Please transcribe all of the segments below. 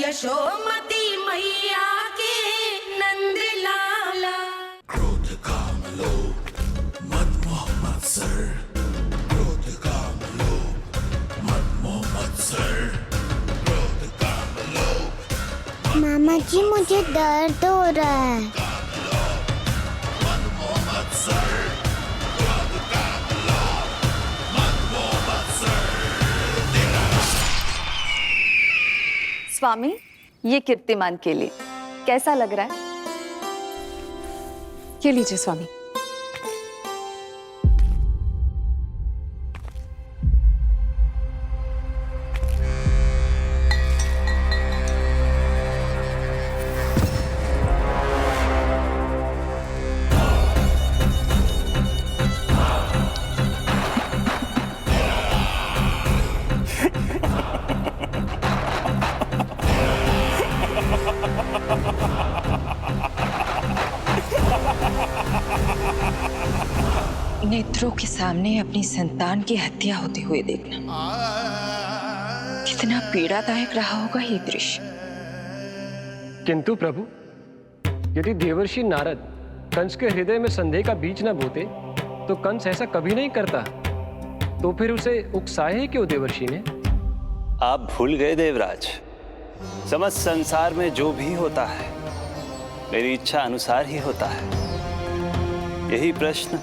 यशोमती मैया के नंद लाला। क्रोध काम लोभ मद मोह मत्सर, क्रोध काम लोभ मद मोह मत्सर, क्रोध काम लोभ। मामा जी मुझे दर्द हो रहा है। मद मोह मत्सर, क्रोध काम लोभ मद मोह मत्सर। स्वामी, ये कीर्तिमान के लिए कैसा लग रहा है? ये लीजिए स्वामी। नेत्रों के सामने अपनी संतान की हत्या होते हुए देखना कितना पीड़ादायक रहा होगा ये दृश्य। किंतु प्रभु, यदि देवर्षि नारद कंस के हृदय में संदेह का बीज न बोते तो कंस ऐसा कभी नहीं करता। तो फिर उसे उकसाए क्यों देवर्षि ने? आप भूल गए देवराज, समस्त संसार में जो भी होता है मेरी इच्छा अनुसार ही होता है। यही प्रश्न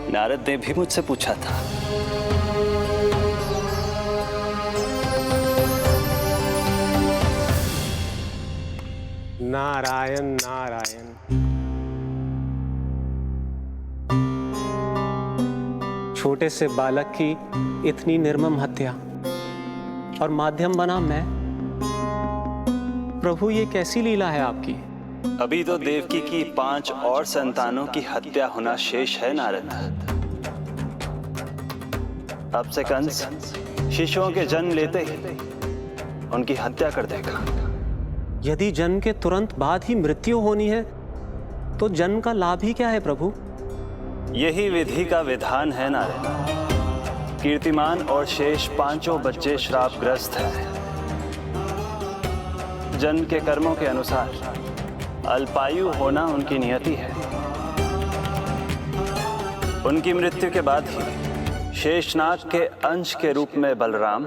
नारद ने भी मुझसे पूछा था। नारायण नारायण। छोटे से बालक की इतनी निर्मम हत्या और माध्यम बना मैं। प्रभु, ये कैसी लीला है आपकी? अभी तो देवकी की 5 और संतानों की हत्या होना शेष है नारद। अब से कंस शिशुओं के जन्म लेते ही उनकी हत्या कर देगा। यदि जन्म के तुरंत बाद ही मृत्यु होनी है तो जन्म का लाभ ही क्या है प्रभु? यही विधि का विधान है नारद। कीर्तिमान और शेष 5 बच्चे श्रापग्रस्त हैं। जन्म के कर्मों के अनुसार अल्पायु होना उनकी नियति है। उनकी मृत्यु के बाद ही शेषनाग के अंश के रूप में बलराम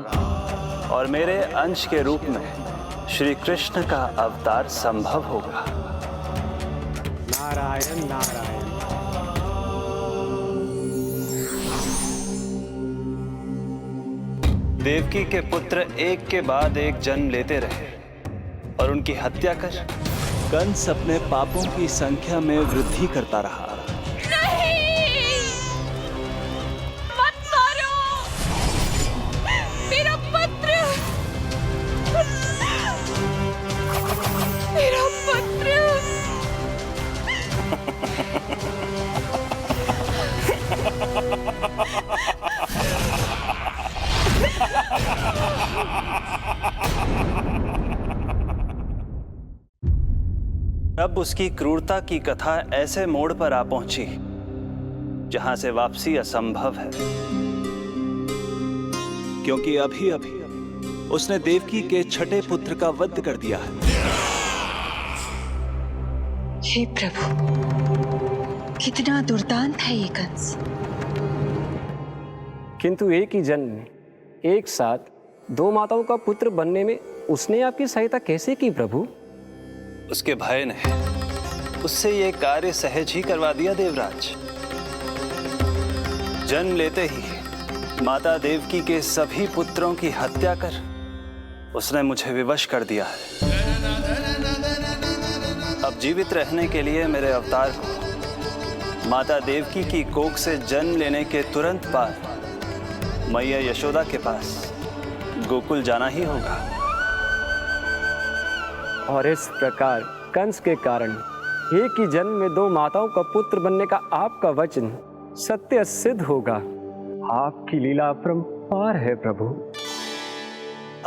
और मेरे अंश के रूप में श्री कृष्ण का अवतार संभव होगा। नारायण नारायण। देवकी के पुत्र एक के बाद एक जन्म लेते रहे और उनकी हत्या कर कंस अपने पापों की संख्या में वृद्धि करता रहा। नहीं, मत मारो मेरा पुत्र, मेरा पुत्र। अब उसकी क्रूरता की कथा ऐसे मोड़ पर आ पहुंची जहां से वापसी असंभव है, क्योंकि अभी अभी उसने देवकी के छठे पुत्र का वध कर दिया है। हे प्रभु, कितना दुर्दांत है ये कंस। किंतु एक ही जन्म में एक साथ 2 माताओं का पुत्र बनने में उसने आपकी सहायता कैसे की प्रभु? उसके भय ने उससे ये कार्य सहज ही करवा दिया देवराज। जन्म लेते ही माता देवकी के सभी पुत्रों की हत्या कर उसने मुझे विवश कर दिया है। अब जीवित रहने के लिए मेरे अवतार को माता देवकी की कोख से जन्म लेने के तुरंत बाद मैया यशोदा के पास गोकुल जाना ही होगा। और इस प्रकार कंस के कारण एक ही जन्म में 2 माताओं का पुत्र बनने का आपका वचन सत्य सिद्ध होगा। आपकी लीला अपरंपार है प्रभु।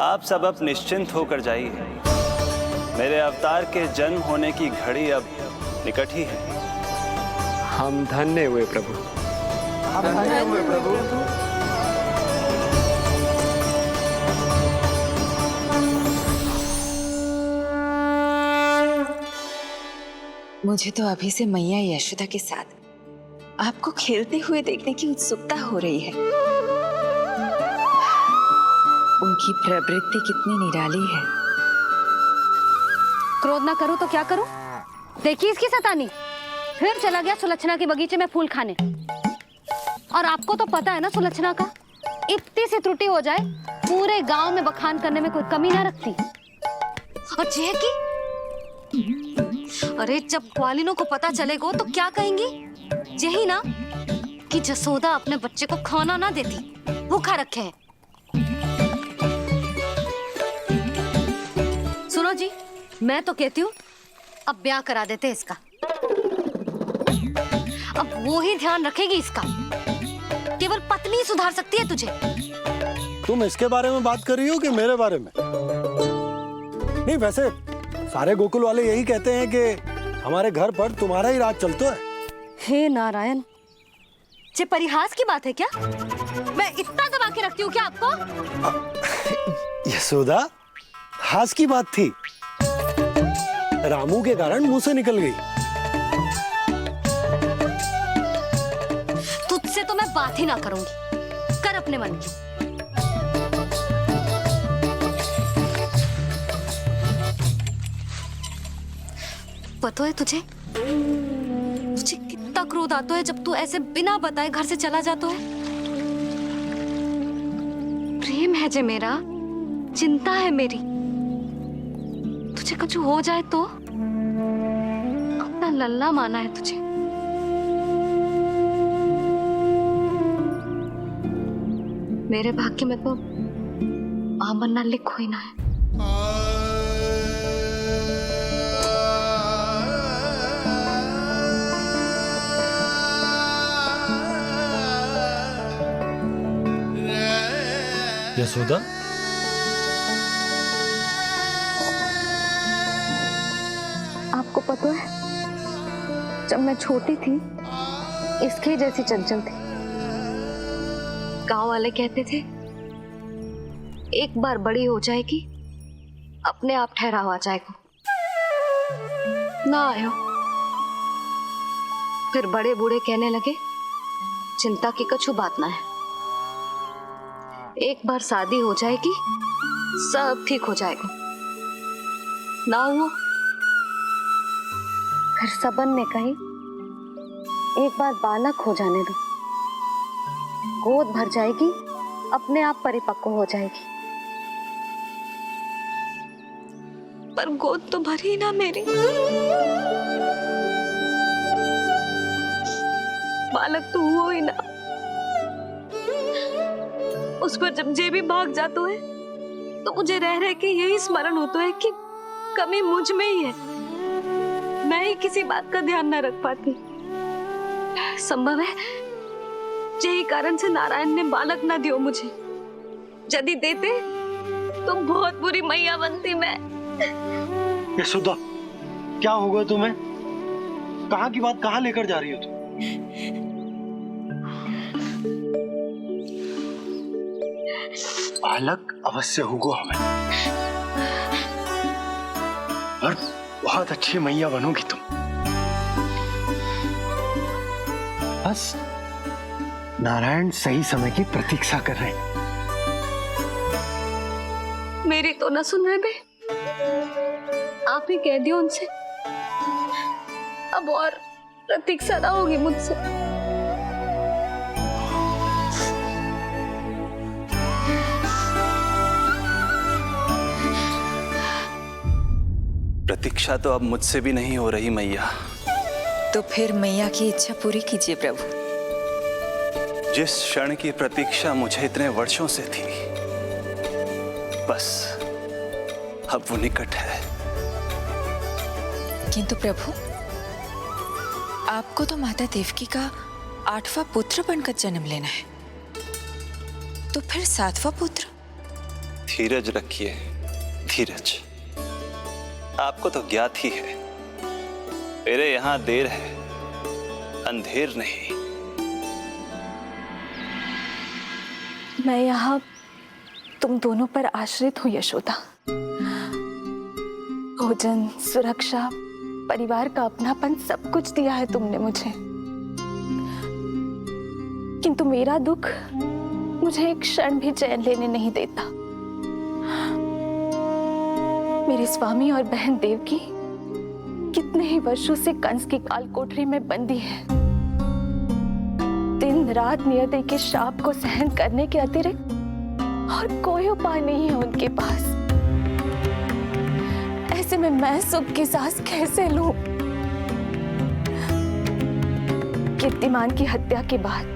आप सब अब निश्चिंत होकर जाइए। मेरे अवतार के जन्म होने की घड़ी अब निकट ही है। हम धन्य हुए प्रभु। हम धन्य हुए प्रभु। मुझे तो अभी से मैया यशोदा के साथ आपको खेलते हुए देखने की उत्सुकता हो रही है। उनकी प्रवृत्ति कितनी निराली है। क्रोध ना करूं तो क्या करूं? देखिए इसकी सतानी, फिर चला गया सुलक्षणा के बगीचे में फूल खाने। और आपको तो पता है ना सुलक्षणा का, इतनी सी त्रुटि हो जाए पूरे गांव में बखान करने में कोई कमी ना रखती। और जे की, अरे जब ग्वालिनों को पता चलेगा तो क्या कहेंगी? यही ना कि जसोदा अपने बच्चे को खाना ना देती, भूखा रखे है। सुनो जी, मैं तो कहती हूँ अब ब्याह करा देते इसका। अब वो ही ध्यान रखेगी इसका। केवल पत्नी सुधार सकती है तुझे। तुम इसके बारे में बात कर रही हो कि मेरे बारे में? नहीं, वैसे सारे गोकुल वाले यही कहते हैं कि हमारे घर पर तुम्हारा ही राज चलता है। हे नारायण, ये परिहास की बात है क्या? मैं इतना दबा के रखती हूँ क्या आपको? यशोदा, हास की बात थी। रामू के कारण मुंह से निकल गई। तुझसे तो मैं बात ही ना करूंगी। कर अपने मन की। पता है तुझे कितना क्रोध आता है जब तू ऐसे बिना बताए घर से चला जाता है। प्रेम है जे मेरा, चिंता है मेरी। तुझे कुछ हो जाए तो अपना लल्ला माना है तुझे। मेरे भाग्य में तो आमन्ना लिखो ही ना है। यशोदा, आपको पता है, जब मैं छोटी थी इसके जैसी चंचल थी। गांव वाले कहते थे एक बार बड़ी हो जाएगी अपने आप ठहराव आ जाएगा। ना आयो। फिर बड़े बूढ़े कहने लगे चिंता की कछु बात ना है, एक बार शादी हो जाएगी सब ठीक हो जाएगा। ना हुआ। फिर सबन ने कही एक बार बालक हो जाने दो, गोद भर जाएगी अपने आप परिपक्व हो जाएगी। पर गोद तो भरी ना मेरी। बालक तो हुआ ही ना। उस पर जब जे भी भाग जाता है तो मुझे रह रह के यही स्मरण होता है कि कमी मुझ में ही है। मैं ही किसी बात का ध्यान न रख पाती। संभव है यही कारण से नारायण ने बालक ना दियो मुझे। यदि देते तो बहुत बुरी मैया बनती मैं। यशोदा, क्या होगा तुम्हें? कहाँ की बात कहाँ लेकर जा रही हो तुम? बालक अवश्य होगा हमें, और बहुत अच्छी मैया बनोगी तुम। बस नारायण सही समय की प्रतीक्षा कर रहे हैं। मेरी तो ना सुन रहे बे। आप ही कह दियो उनसे, अब और प्रतीक्षा ना होगी मुझसे। प्रतीक्षा तो अब मुझसे भी नहीं हो रही मैया। तो फिर मैया की इच्छा पूरी कीजिए प्रभु। जिस क्षण की प्रतीक्षा मुझे इतने वर्षों से थी, बस अब वो निकट है। किंतु प्रभु, आपको तो माता देवकी का 8वां पुत्र बनकर जन्म लेना है, तो फिर 7वां पुत्र? धीरज रखिए, धीरज। आपको तो ज्ञात ही है, मेरे यहां देर है, अंधेर नहीं। मैं यहाँ तुम दोनों पर आश्रित हूँ यशोदा। भोजन, सुरक्षा, परिवार का अपनापन सब कुछ दिया है तुमने मुझे, किंतु मेरा दुख मुझे एक क्षण भी चैन लेने नहीं देता। मेरे स्वामी और बहन देवकी कितने ही वर्षों से कंस की काल कोठरी में बंदी है। दिन रात नियति के शाप को सहन करने के अतिरिक्त और कोई उपाय नहीं है उनके पास। ऐसे में मैं सुख की सांस कैसे लूं? कीर्तिमान की हत्या के बाद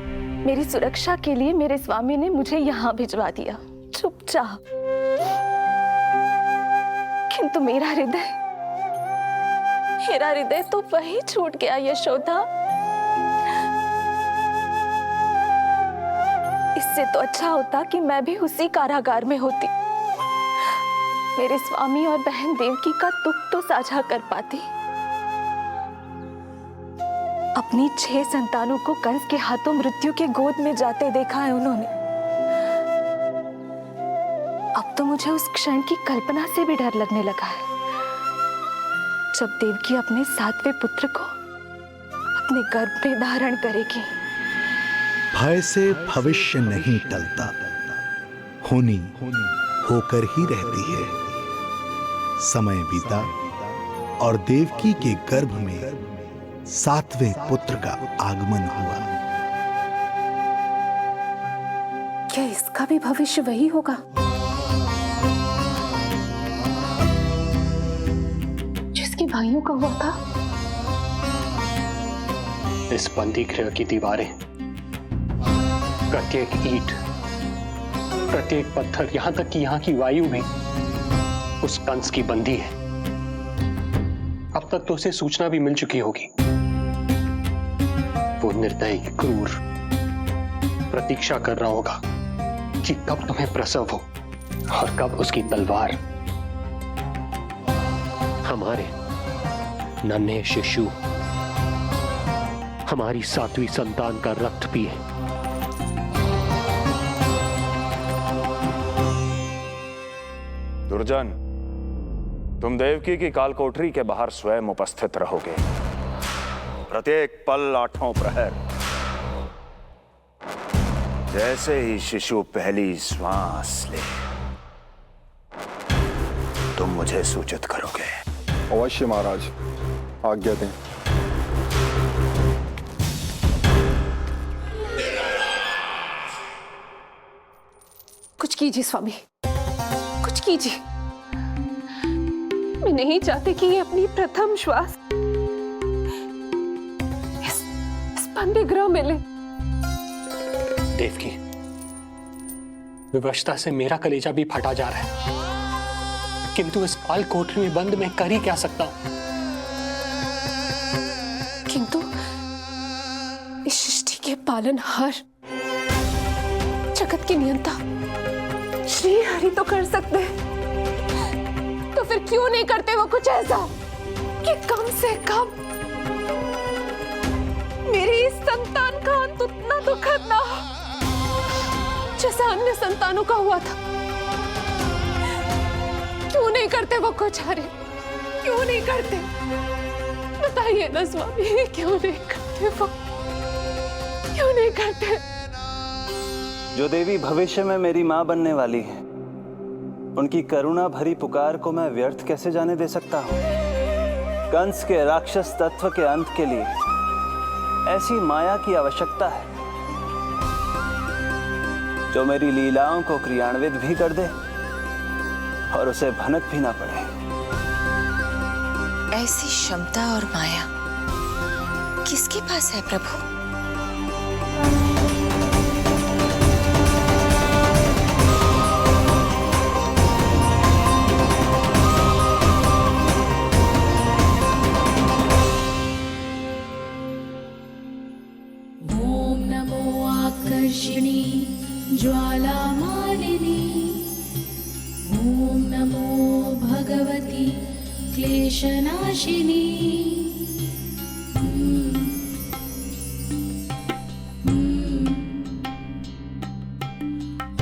मेरी सुरक्षा के लिए मेरे स्वामी ने मुझे यहाँ भिजवा दिया चुपचाप, किंतु मेरा हृदय तो वही छूट गया यशोदा। इससे तो अच्छा होता कि मैं भी उसी कारागार में होती, मेरे स्वामी और बहन देवकी का दुख तो साझा कर पाती। अपनी 6 संतानों को कंस के हाथों मृत्यु के गोद में जाते देखा है उन्होंने। अब तो मुझे उस क्षण की कल्पना से भी डर लगने लगा है, जब देवकी अपने 7वें पुत्र को अपने गर्भ में धारण करेगी। भय से भविष्य नहीं टलता, होनी होकर ही रहती है। समय बीता और देवकी के गर्भ में 7वें पुत्र का आगमन हुआ। क्या इसका भी भविष्य वही होगा जिसके भाइयों का हुआ था? इस बंदी गृह की दीवारें, प्रत्येक ईंट, प्रत्येक पत्थर, यहां तक कि यहां की वायु भी उस कंस की बंदी है। अब तक तो उसे सूचना भी मिल चुकी होगी। वो निर्दयी क्रूर प्रतीक्षा कर रहा होगा कि कब तुम्हें प्रसव हो और कब उसकी तलवार हमारे नन्हे शिशु, हमारी 7वीं संतान का रक्त पिए। दुर्जन, तुम देवकी की काल कोठरी के बाहर स्वयं उपस्थित रहोगे, प्रत्येक पल 8वां प्रहर। जैसे ही शिशु पहली श्वास ले, तुम मुझे सूचित करोगे। अवश्य महाराज, आज्ञा दें। कुछ कीजिए स्वामी, कुछ कीजिए। मैं नहीं चाहती कि ये अपनी प्रथम श्वास इस बंदी गृह में ले। देवकी, विवशता से मेरा कलेजा भी फटा जा रहा है, किंतु इस काल कोठरी में बंद मैं कर ही क्या सकता हूं? किंतु इस सृष्टि के पालनहार, जगत के नियंता श्री हरि तो कर सकते हैं, तो फिर क्यों नहीं करते वो कुछ ऐसा कि कम से कम मेरी इस संतान का अंत उतना दुखद ना हो जैसा अन्य संतानों का हुआ था। क्यों नहीं करते वो कुछ? हरे क्यों नहीं करते? बताइए ना स्वामी, क्यों नहीं करते वो? क्यों नहीं करते? जो देवी भविष्य में मेरी मां बनने वाली है, उनकी करुणा भरी पुकार को मैं व्यर्थ कैसे जाने दे सकता हूं? कंस के राक्षस तत्व के अंत के लिए ऐसी माया की आवश्यकता है जो मेरी लीलाओं को क्रियान्वित भी कर दे और उसे भनक भी ना पड़े। ऐसी क्षमता और माया किसके पास है प्रभु? ओम नमो आकर्षिणी ज्वाला मालिनी, ओम नमो भगवती क्लेशनाशिनी।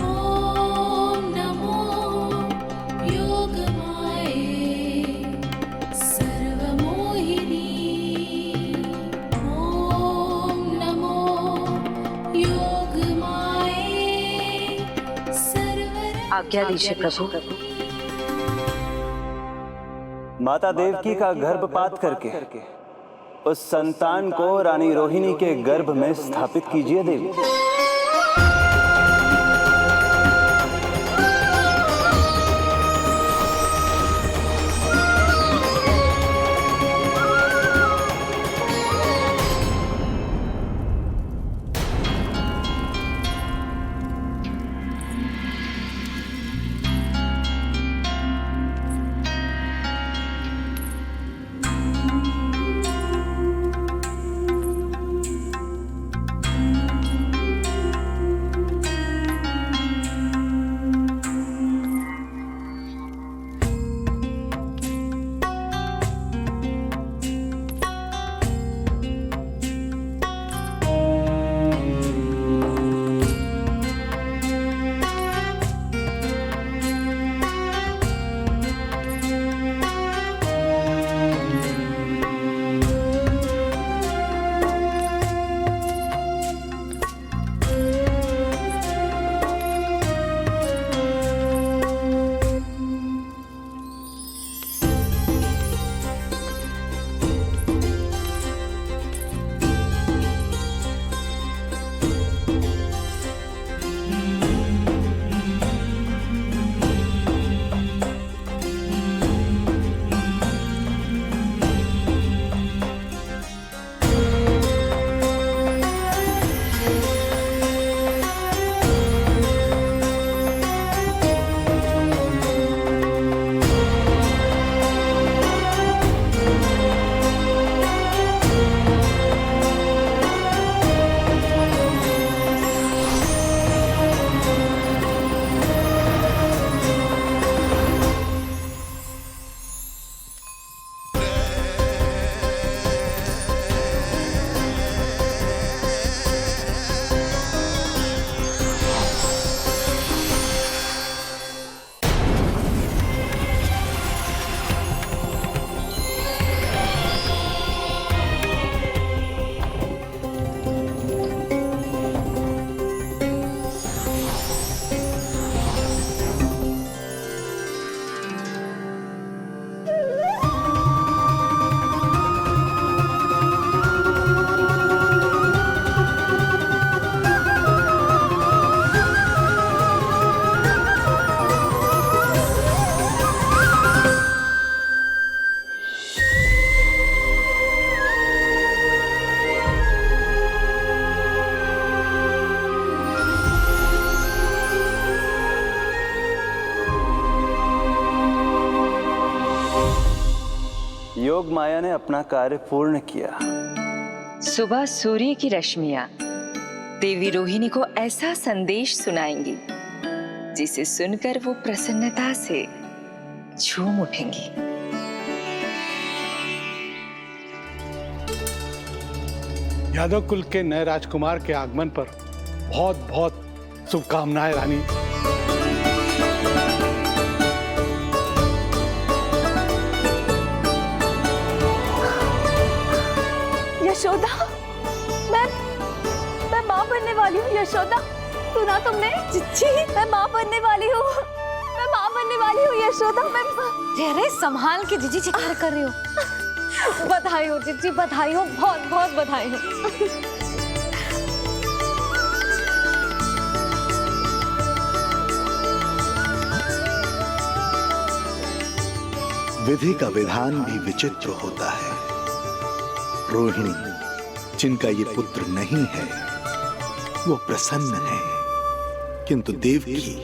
ओम नमो योगमाये सर्वमोहिनी। आज्ञा दीजिए प्रभु। माता देवकी का गर्भपात करके उस संतान को रानी रोहिणी के गर्भ में स्थापित कीजिए देवी। योग माया ने अपना कार्य पूर्ण किया। सुबह सूर्य की रश्मियां देवी रोहिणी को ऐसा संदेश सुनाएंगी जिसे सुनकर वो प्रसन्नता से झूम उठेंगी। यादव कुल के नए राजकुमार के आगमन पर बहुत बहुत शुभकामनाएं रानी। यशोदा, मैं माँ बनने वाली हूँ। यशोदा, सुना तुमने? चिच्ची, मैं माँ बनने वाली हूँ। मैं माँ बनने वाली हूँ यशोदा। अरे संभाल के जीजी चिकार कर रही हो। बधाई हो जीजी, बधाई हो, बहुत बहुत बधाई हो। विधि का विधान भी विचित्र होता है। रोहिणी, जिनका ये पुत्र नहीं है, वो प्रसन्न है, किंतु देवकी,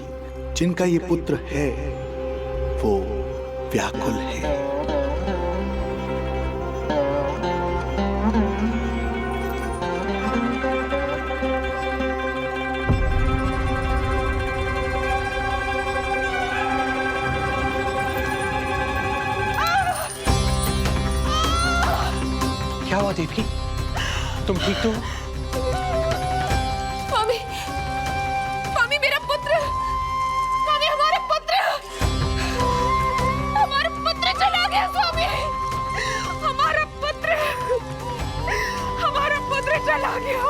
जिनका ये पुत्र है, वो व्याकुल है। क्या हुआ देवकी? तुम ठीक तो? मम्मी, मम्मी मेरा पुत्र, मम्मी हमारा पुत्र चला गया स्वामी, हमारा पुत्र चला गया।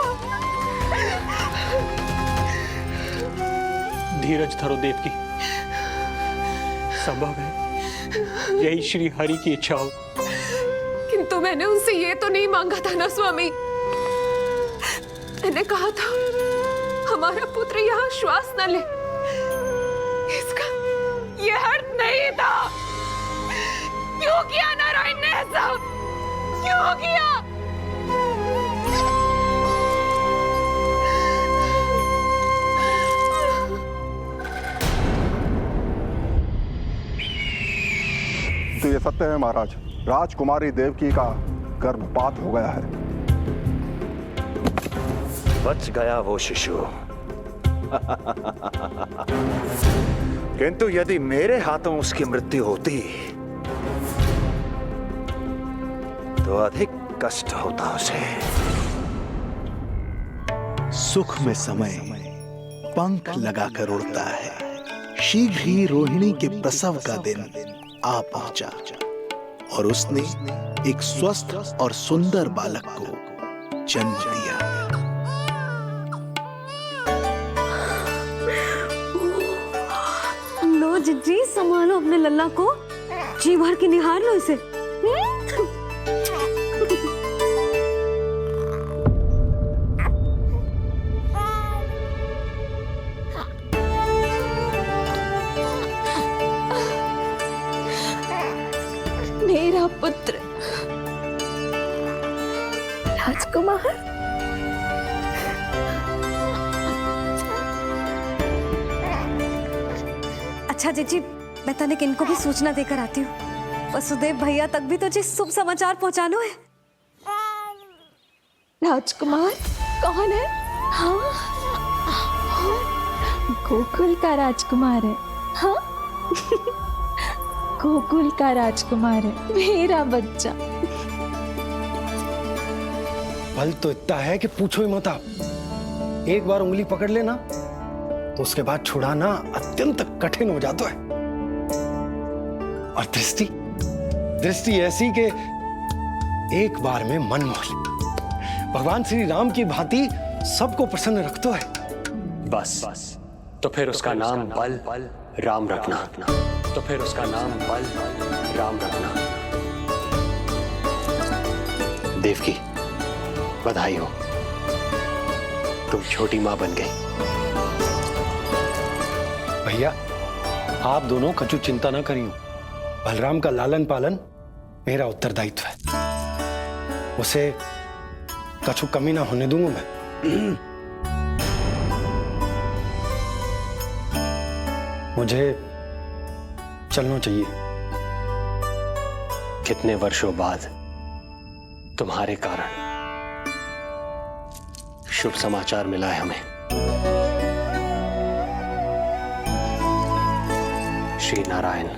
धीरज धरो देवकी, संभव है यही श्री हरि की इच्छा हो। किंतु मैंने उनसे ये तो नहीं मांगा था ना स्वामी। मैंने कहा था हमारा पुत्र यहाँ श्वास न ले। इसका ये अर्थ नहीं था। क्यों किया नारायण ने ऐसा? क्यों किया? तो ये सत्य है महाराज, राजकुमारी देवकी का गर्भपात हो गया है। बच गया वो शिशु। किंतु यदि मेरे हाथों उसकी मृत्यु होती तो अधिक कष्ट होता उसे। सुख में समय पंख लगाकर उड़ता है। शीघ्र ही रोहिणी के प्रसव का दिन आ पहुंचा और उसने एक स्वस्थ और सुंदर बालक को जन्म दिया। लो जिज्जी, संभालो अपने लल्ला को, जी भर के निहार लो इसे। मेरा पुत्र राजकुमार। अच्छा जीजी, मैं तनिक इनको भी सूचना देकर आती हूँ। वसुदेव भैया तक भी तुझे शुभ समाचार पहुंचानो है। राजकुमार कौन है? हाँ, गोकुल का राजकुमार है। हाँ, गोकुल का राजकुमार है मेरा बच्चा। बल तो इतना है कि पूछो ही मत आप। एक बार उंगली पकड़ लेना तो उसके बाद छुड़ाना अत्यंत कठिन हो जाता है। और दृष्टि दृष्टि ऐसी कि एक बार में मन मोह ले। भगवान श्री राम की भांति सबको प्रसन्न रखता है। बस तो फिर उसका नाम बल राम रखना। तो फिर उसका नाम बल राम रखना। देवकी, बधाई हो, तुम छोटी मां बन गई। भैया, आप दोनों कछु चिंता ना करियो। बलराम का लालन पालन मेरा उत्तरदायित्व है। उसे कछु कमी ना होने दूंगा मैं। मुझे चलना चाहिए। कितने वर्षों बाद तुम्हारे कारण शुभ समाचार मिला है हमें। श्री नारायण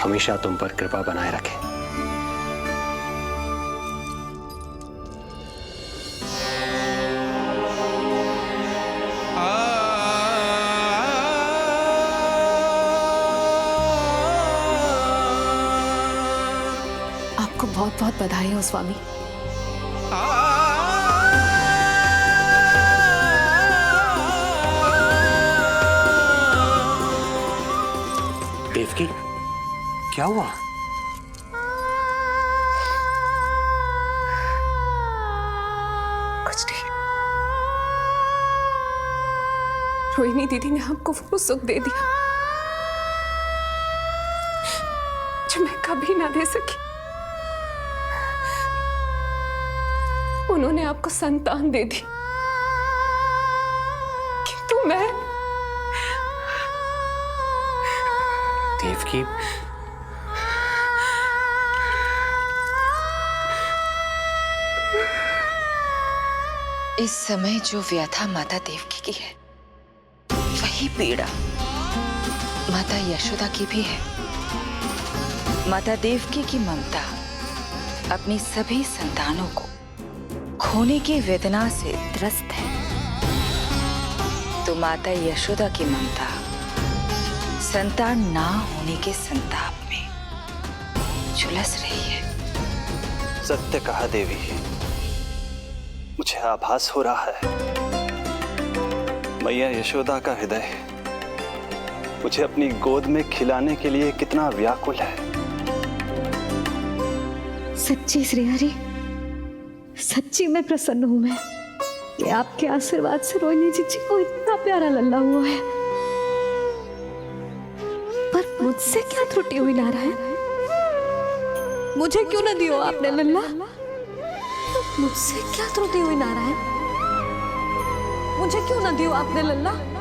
हमेशा तुम पर कृपा बनाए रखे। आपको बहुत बहुत बधाई हो स्वामी। देवकी, क्या हुआ? कुछ नहीं। रोहिणी दीदी ने हमको वो सुख दे दिया जो मैं कभी ना दे सकी। उन्होंने आपको संतान दे दी, किंतु मैं देवकी, इस समय जो व्यथा माता देवकी की है वही पीड़ा माता यशोदा की भी है। माता देवकी की ममता अपनी सभी संतानों को खोने की वेदना से त्रस्त है, तो माता यशोदा की ममता संतान ना होने के संताप में झुलस रही है। सत्य कहा देवी, मुझे आभास हो रहा है मैया यशोदा का हृदय मुझे अपनी गोद में खिलाने के लिए कितना व्याकुल है। सच्ची श्री हरि, सच्ची मैं प्रसन्न हूं मैं कि आपके आशीर्वाद से रोहिणी जी को इतना प्यारा लल्ला हुआ है। पर मुझसे क्या त्रुटि हुई नारायण? मुझे क्यों न दियो आपने लल्ला? मुझसे क्या त्रुटि हुई नारायण? मुझे क्यों न दियो आपने लल्ला?